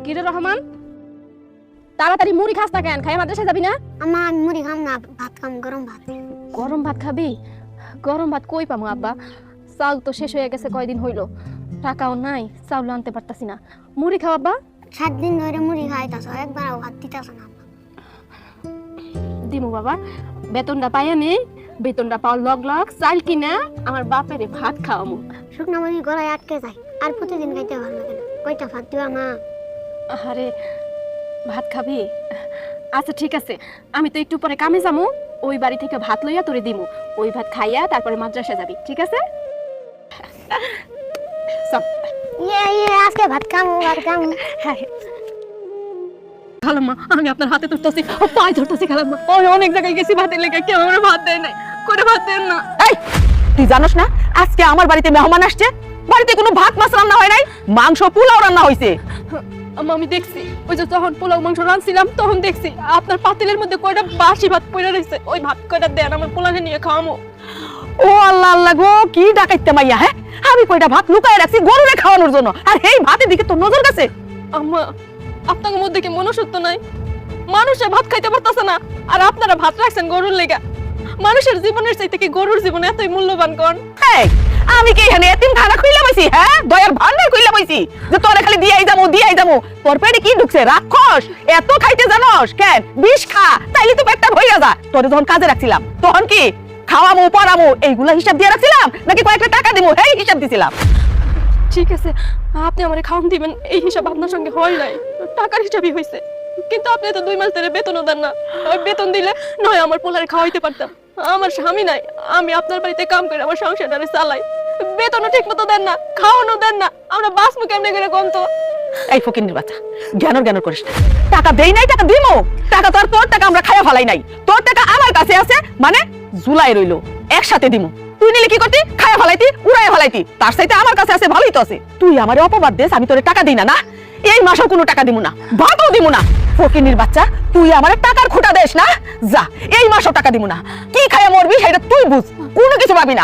কিরে রহমান, তাড়াতাড়ি মুড়ি খাস না কেন? খাই মাদ্রাসায় যাবি না? আম্মা আমি মুড়ি খাম না, ভাত খাম, গরম ভাত। গরম ভাত খাবি? গরম ভাত কই পামু আব্বা? চাউল তো শেষ হয়ে গেছে, কয়দিন হইলো, টাকাও নাই, চাউল আনতে পারতাছি না। মুড়ি খাও আব্বা। 7 দিন ধরে মুড়ি খাইতাছ, একবারও ভাত দিতাছ না। দিমু বাবা, বেতনটা পাইয়া নেই, বেতনটা পাওয়ার লগ লগ চাল কিনা আমার বাপেরে ভাত খাওয়ামু। শুকনা মুড়ি গলায় আটকে যায়, আর প্রতিদিন খাইতে পারবে কেন? কয়টা ভাত দিবা মা? আরে ভাত খাবি? আচ্ছা ঠিক আছে, আমি তো একটু পরে কামে যামু, ওই বাড়ি থেকে ভাত লইয়া তোরে দিমু। ওই ভাত খাইয়া তারপরে মাদ্রাসা যাবি, ঠিক আছে? চল। আজকে ভাত খামু, ভাত খামু। খালাম্মা, আমি আপনার হাতে ধরতেছি, পায়ে ধরতেছি খালাম্মা। ওই অনেক জায়গায় গেছি ভাতের লেগে, কেউ আমার ভাত দেয় নাই, করে ভাত দেন না। এই তুই জানোস না আজকে আমার বাড়িতে মেহমান আসছে? বাড়িতে কোনো ভাত মাছ রান্না হয় নাই, মাংস পোলাও রান্না হয়েছে। আম্মা আমি দেখছি, ওই যে যখন পোলাও মাংস রাঁধছিলাম তখন দেখছি আপনার পাতিলের মধ্যে কয়টা বাসি ভাত পড়ে রয়েছে, ওই ভাত কয়টা দেন, আমার পোলাকে নিয়ে খাওয়ামো। ও আল্লাহ আল্লাহ গো, কি ডাকাইতে মাইয়া! হ্যাঁ, আমি কয়টা ভাত লুকায় রাখছি গরুরে খাওয়ানোর জন্য, আর এই ভাতের দিকে তোর নজর গেছে? আম্মা আপনার মধ্যে কি মনুষ্যত্ব নাই? মানুষে ভাত খাইতে পারতাছে না, আর আপনারা ভাত রাখছেন গরুর লেগা। মানুষের জীবনের চাইতে কি গরুর জীবন এতই মূল্যবান? কোন এই আমি কি এখানে এতিম খানা খুইলা পাইছি? হ্যাঁ, দয়ার ভান্ডার খুইলা পাইছি যে তোরে খালি দিয়াই যামু। তোর পেটে কি ঢুকছে? রাক্ষস! এত খাইতে জানোস কেন? বিষ খা, তাইলে তো পেটটা ভইরা যা। তোরে যখন কাজে রাখছিলাম তখন কি খাওয়ামু পরামু এইগুলা হিসাব দিয়ে রাখছিলাম, নাকি কয়েকটা টাকা দিমু এই হিসাব দিছিলাম? ঠিক আছে, আপনি আমারে খাওয়ান দিবেন, এই হিসাব আপনার সঙ্গে হয় নাই, টাকার হিসাবই হইছে। কিন্তু আপনি তো 2 মাস ধরে বেতনও দেন না। ওই বেতন দিলে নয় আমার পোলারে খাওয়াইতে পারতাম। আমার স্বামী নাই, আমি আপনার বাড়িতে কাম করে আমার সংসারটারে চালাই। বেতনও ঠিক মতো দেন না, খাওয়ানো দেন না, আমরা বাঁচবো কেমনে করে কোন তো? এই ফকিন্নির বাচ্চা, জ্ঞান করিস না। টাকা দেই নাই, টাকা দিমু। টাকা তো আর তোর টাকা আমরা খাইয়া ফেলাই নাই, তোর টাকা আমার কাছে আছে, মানে জুলাই রইলো, একসাথে দিমু। তুই নিলে কি করতি? খাইয়া ফেলাইতি, উড়াইয়া ফেলাইতি। তার চাইতে আমার কাছে আছে, ভালোই তো আছে। তুই আমারে অপবাদ দেস আমি তোরে টাকা দিই না? না, এই মাসেও কোনো টাকা দিমু না, ভাতও দিমু না। ফকিন্নির বাচ্চা, তুই আমারে টাকার খুঁটা দেস না? যা, এই মাসও টাকা দিমু না। কি খাইয়া মরবি সেটা তুই বুঝ, কোনো কিছু পাবি না।